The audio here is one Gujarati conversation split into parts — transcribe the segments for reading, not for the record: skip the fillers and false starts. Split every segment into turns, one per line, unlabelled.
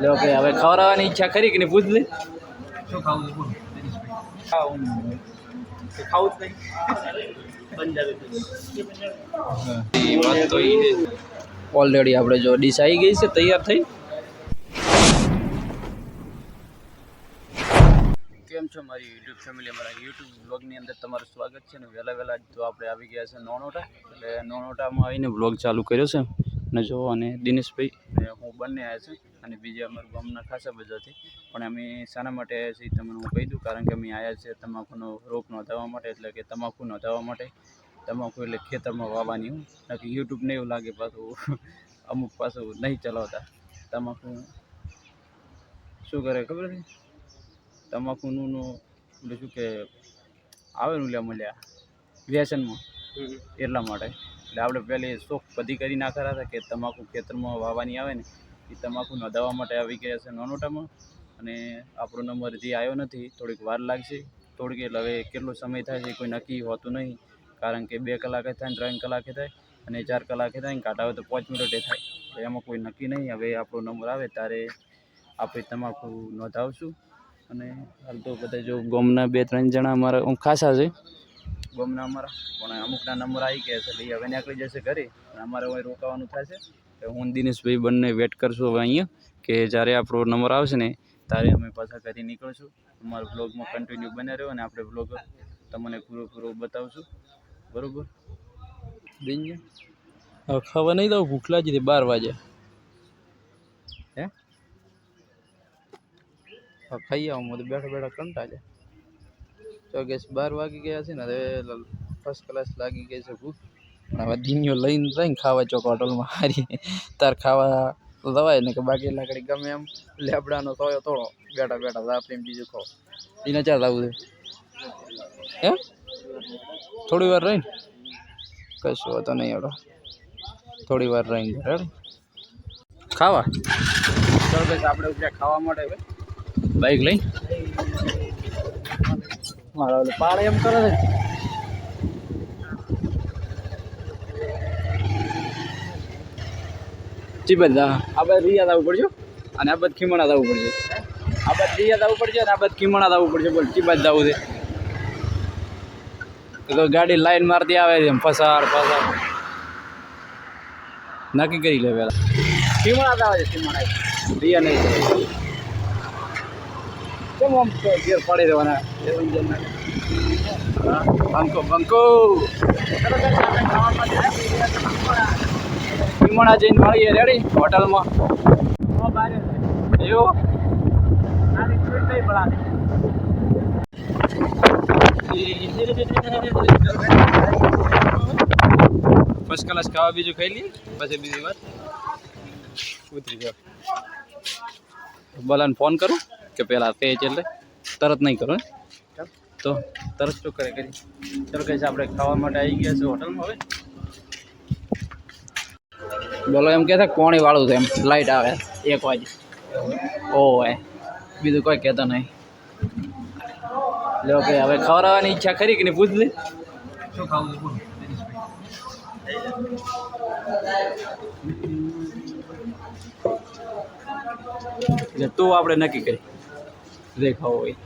લો કે હવે ખવડાવવાની ઈચ્છા ખરી કે નહીં પૂછ લે.
શું ખાવું છે બોલો દિનેશભાઈ? ખાવું ખાવું જ નહીં પંજાબી
વાત તો એ ઓલરેડી આપણે જો ડીશ આવી ગઈ છે તૈયાર થઈ. કેમ છો મારી યુટ્યુબ ફેમિલી? અમારા યુટ્યુબ બ્લોગની અંદર તમારું સ્વાગત છે. ને વહેલા તો આપણે આવી ગયા છે નોનોટા. એટલે નોનોટામાં આવીને બ્લોગ ચાલુ કર્યો છે અને જો અને દિનેશભાઈ ને હું બંને આવ્યા છે અને બીજા અમારા ગામના ખાસા બધાથી. પણ અમે શાના માટે આવ્યા છીએ તમને હું કહી દઉં. કારણ કે અમે આવ્યા છે તમાકુનો રોપ નોંધાવવા માટે, એટલે કે તમાકુ નોંધાવવા માટે. તમાકુ એટલે ખેતરમાં વાવવાની હું નથી. યુટ્યુબને એવું લાગે પાછું અમુક પાછું નહીં ચલાવતા. તમાકુ શું કરે ખબર છે? તમાકુનું એટલે શું કે આવે ને લ્યા મળ્યા વ્યસનમાં, એટલા માટે. એટલે આપણે પહેલી શોખ બધી કરી નાખતા હતા કે તમાકુ ખેતરમાં વાવવાની આવે ને એ તમાકુ નોંધાવવા માટે આવી ગયા છે નોનોટામાં. અને આપણો નંબર હજી આવ્યો નથી, થોડીક વાર લાગશે. થોડીક એટલે હવે કેટલો સમય થાય છે કોઈ નક્કી હોતું નહીં. કારણ કે 2 કલાકે થાય ને 3 કલાકે થાય અને 4 કલાકે થાય ને કાઢા હોય તો 5 મિનિટે થાય. તો એમાં કોઈ નક્કી નહીં. હવે આપણો નંબર આવે ત્યારે આપણે તમાકુ નોંધાવશું. અને હાલ તો બધા જો ગામના 2-3 જણા અમારા ખાસા છે ગામના અમારા, પણ અમુકના નંબર આવી ગયા છે. એટલે હવે નીકળી જશે ઘરે. અમારે હવે રોકાવાનું થશે. હું દિનેશભાઈ બંને વેટ કરશું હવે અહીંયા, કે જ્યારે આપણો નંબર આવશે ને ત્યારે અમે પાછા ઘરે નીકળશું. અમારા બ્લોગમાં કન્ટિન્યુ બને રહ્યો અને આપણે બ્લોગ તમને પૂરો બતાવશું. બરાબર દિનજી? હવે ખાવા નહીં દઉં, ભૂખ લાગી હતી 12 વાગે. હે ખાઈ આવું તો બેઠા કંટા છે. તો ગેસ 12 વાગી ગયા છે ને, હવે ફર્સ્ટ ક્લાસ લાગી ગઈ છે ભૂખ. પણ હવે ધીમીઓ લઈને જઈને ખાવા ચોક હોટલમાં હારી તાર ખાવા લવાય ને કે બાકી લાકડી ગમે એમ લેબડાનો થોડો બેઠા આપીને બીજું ખાવ. એને ચાલ આવું છે હે થોડી વાર રહીને કશું હોતો નહીં. એવડો થોડી વાર રહીને બરાબર ખાવા ચાલો કે આપણે ત્યાં ખાવા માટે હવે બાઈક લઈ મારા ઓલે પાડે એમ કરે છે. ચીબદ આ બાદ રિયાદ આવવું પડશે અને આ બાદ ખીમણા આવવું પડશે. આ બાદ રિયાદ આવવું પડશે અને આ બાદ ખીમણા આવવું પડશે. બોલ ચીબદ જવું છે તો ગાડી લાઈન મારતી આવે છે એમ ફસાડ નક્કી કરી લે પેલા. ખીમણા આવે છે, ખીમણા રિયા નહીં કેમ આમ ઘેર પાડી દેવાના બંકો ખીમણા જઈને મળીએ રેડી હોટલમાં. એવું ફર્સ્ટ ક્લાસ ખાવા બીજું ખાઈ લઈએ પછી બીજી વાત ઉતરી જાવ. બોલાને ફોન કરું કે પહેલાં તે એટલે તરત નહીં કરું તો તરત શું કરી ચાલો કહે છે આપણે ખાવા માટે આવી ગયા છે હોટલમાં. હવે બોલો એમ કહે છે પોણી વાળું છે એમ લાઇટ આવે 1 વાગે. ઓય બીજું કોઈ કહેતો નહીં. લો કે હવે ખવડાવવાની ઈચ્છા ખરી કે નહીં પૂછ લે.
શું ખાવું છે બોલો દિનેશભાઈ?
તું આપણે નક્કી કરી જે ખાવો હોય.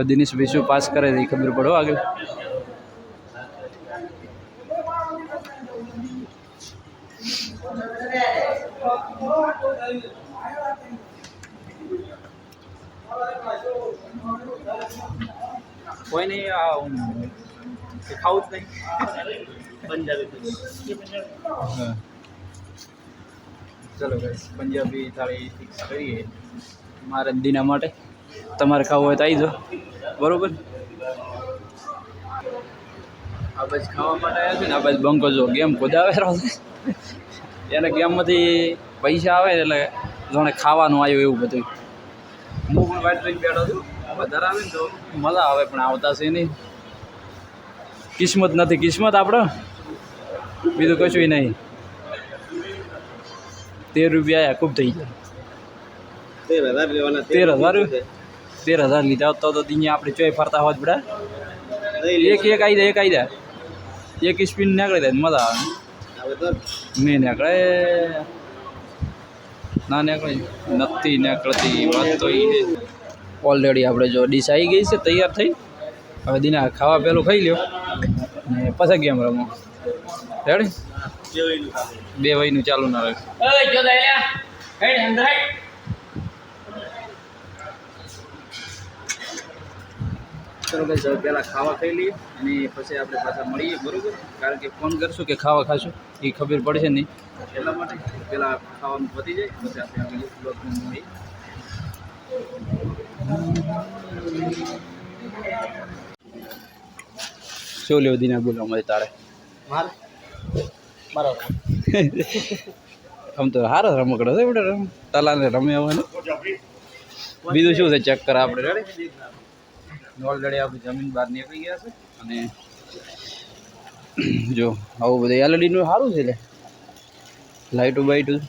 દિનેશભાઈ શું પાસ કરે છે એ ખબર પડો આગળ. કોઈ નહીં
ખાવું જ નહીં પંજાબી
ચલો ગાઈસ પંજાબી થાળી ફિક્સ કરીએ મારા દીના માટે. તમારે ખાવું હોય તો આવી જાઓ. બરાબર આ બાજુ ખાવા માટે આવ્યા છે ને. આ બાજુ બંકો જો ગેમ ખોદાવેલો છે. એને ગેમમાંથી પૈસા આવે એટલે જાણે ખાવાનું આવ્યું એવું બધું. હું પણ વાઇટ લઈને બેઠો છું. વધારે આવે ને તો મજા આવે પણ આવતા છે નહીં. કિસ્મત નથી કિસ્મત આપણો, બીજું કશું નહીં. 13 રૂપિયા ખૂબ થઈ જાય.
13,000 લેવાના.
13,000 લીધા હોત તો અહીંયા આપણે ચોય ફરતા હોત બધા. એક આવી જાય એક સ્પિન નીકળી જાય મજા આવે. નહીં નીકળે ના નીકળી નથી નીકળતી વાત તો એ ઓલરેડી આપણે જો ડીશ આવી ગઈ છે તૈયાર થઈ. હવે દિના ખાવા પહેલું ખાઈ લ્યો ને પછી ગેમ રમો. રેડી? બે વયનું ચાલુ ના રહે. ચલો ભાઈ હવે પહેલાં ખાવા ખાઈ લઈએ અને પછી આપણે પાછા મળીએ, બરાબર? કારણ કે ફોન કરશું કે ખાવા ખાશું એ ખબર પડશે નહીં, એટલા માટે પહેલાં ખાવાનું પતી જાય પછી આપણે આગળ બ્લોગમાં મળીએ. શું લેવું દીના બોલવા મળે તારે?
બરાબર.
આમ તો સારો રમકડો છે બેટા, તલાને રમે આવવાનું. બીજું શું છે ચેક કર આપણે. રેડી? ઓલરેડી આપણી જમીન બહાર નીકળી ગયા છે અને જો આવું બધું એલઈડીનું સારું છે લે, લાઇટું બાઇટું.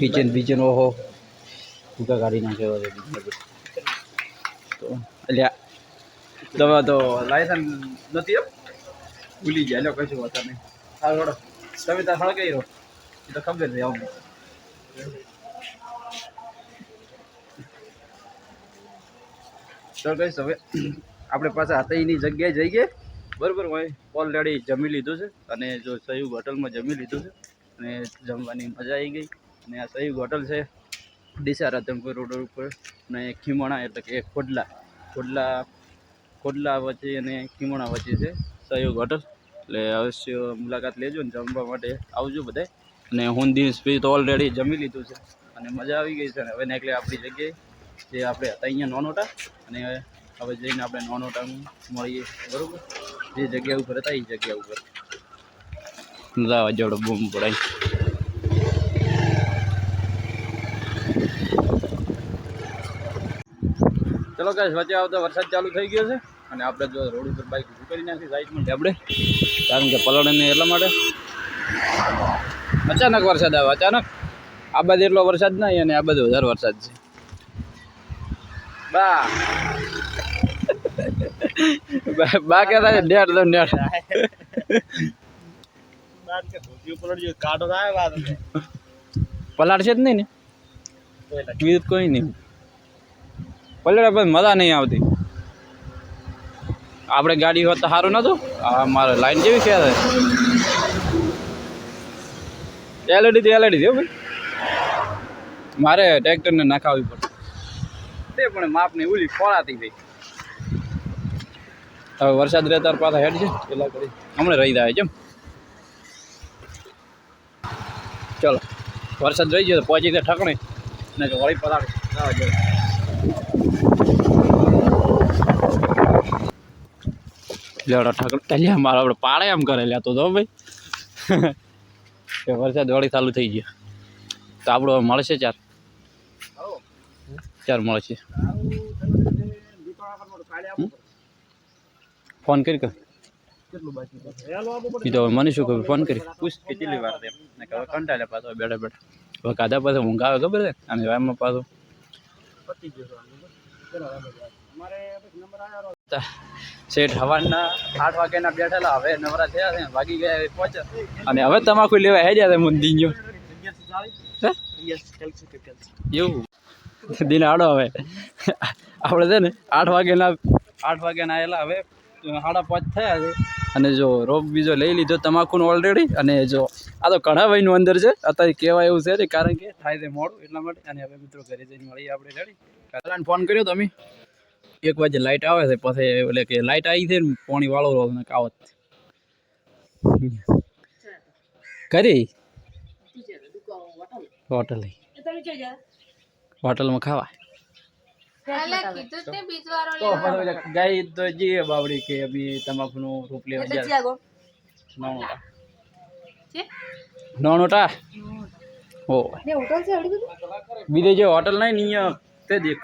કિચન બિચન ઓહો ભૂકા કાઢી નાખ્યો છે તો. એટલે તમે તો લાયસન્સ નથી એમ? ભૂલી જાય. એટલે કશું હોતા નહીં. સારું રોડો તમે ત્યાં સળગાઈ રહો એ તો ખબર છે આવું. ચાલ કહીશ હવે આપણે પાછા હતઈની જગ્યાએ જઈએ, બરાબર? હોય ઓલરેડી જમી લીધું છે અને જો સહયોગ હોટલમાં જમી લીધું છે અને જમવાની મજા આવી ગઈ. અને આ સહયોગ હોટલ છે ડીસા રાધનપુર રોડ ઉપર અને ખીમણા એટલે કે ખોડલા વચ્ચે અને ખીમણા વચ્ચે છે સહયોગ હોટલ. એટલે અવશ્ય મુલાકાત લેજો ને જમવા માટે આવજો બધાય. અને હું દિનેશભાઈ તો ઓલરેડી જમી લીધું છે અને મજા આવી ગઈ છે. અને હવે નીકળે આપણી જગ્યાએ જે આપણે હતા અહીંયા નોનોટા, અને હવે જઈને આપણે નોનોટામાં મળીએ, બરાબર? જે જગ્યા ઉપર હતા એ જગ્યા ઉપર લાવા જોડો બૂમ પડાય. ચલો ગાઈસ, વચ્ચે આવતા વરસાદ ચાલુ થઈ ગયો છે અને આપણે જો રોડ ઉપર બાઇક ઊભું કરી નાખી સાઈડમાં આપણે, કારણ કે પલળે નહીં એટલા માટે. અચાનક વરસાદ આવે, અચાનક. આ બાજુ એટલો વરસાદ નહીં અને આ બાજુ વધારે વરસાદ છે. બા કહેતા છે નેટ તો નેટ પલાળશે જ નહીં ને, બીજું કોઈ નહીં. પલળે પણ મજા નહીં આવતી. આપણે ગાડી હોત તો સારું નહોતું. હા, મારે લાઈન જેવી ખ્યાલ છે. એલઈડી થયો ભાઈ, મારે ટ્રેક્ટરને નાખાવી પડે તે પણ માપની ઉલી ખોળાતી ભાઈ. હવે વરસાદ રહે તાર પાછા હેડ છે પેલા કરી હમણાં રહી જાય છે. ચલો વરસાદ રહી ગયો તો પહોંચી દે ઠકણે ને તો વળી પલાળ લેવડો ઠકડ લ્યા મારો આપણે પાડે એમ કરે લેતો તો ભાઈ. વરસાદ વળી ચાલુ થઈ ગયો તો આપણો મળશે ચાર મળશે. ફોન કરી કર તો મને શું ખબર, ફોન કરી પૂછ કેટલી વાર દે ને હવે કંટાળે પાછો બેઠા બેઠા. હવે કાધા પાછો ઊંઘ આવે ખબર છે અને એમાં પાછો શેઠ હવાના 8 વાગ્યાના બેઠેલા, હવે નવરા થયા છે, વાગી ગયા પહોંચ્યા અને હવે તમાકુ લેવા હેડ્યા છે મુંદી ગયો એવું દિન આડો. હવે આપણે છે ને 8 વાગ્યાના આવેલા, હવે 5:30 થયા છે અને જો રોપ બીજો લઈ લીધો તમાકુનો ઓલરેડી. અને જો આ તો ઘણા વયનું અંદર છે અત્યારે કહેવાય એવું છે ને, કારણ કે થાય છે મોડું એટલા માટે. અને હવે મિત્રો ઘરે જઈને મળીએ આપણે. રેડી? કાલાને ફોન કર્યો તમે 1 વાગે લાઇટ આવે છે પછી, એટલે કે લાઇટ આવી છે ને પાણી વાળો કાવત કરી હોટલમાં ખાવા ગાય તો જઈએ બાવડી કે અભી તમાકુનું રૂપ લેવા જાય નોનોટા હો બીજે જે હોટલ નહીં અહીંયા તે દેખ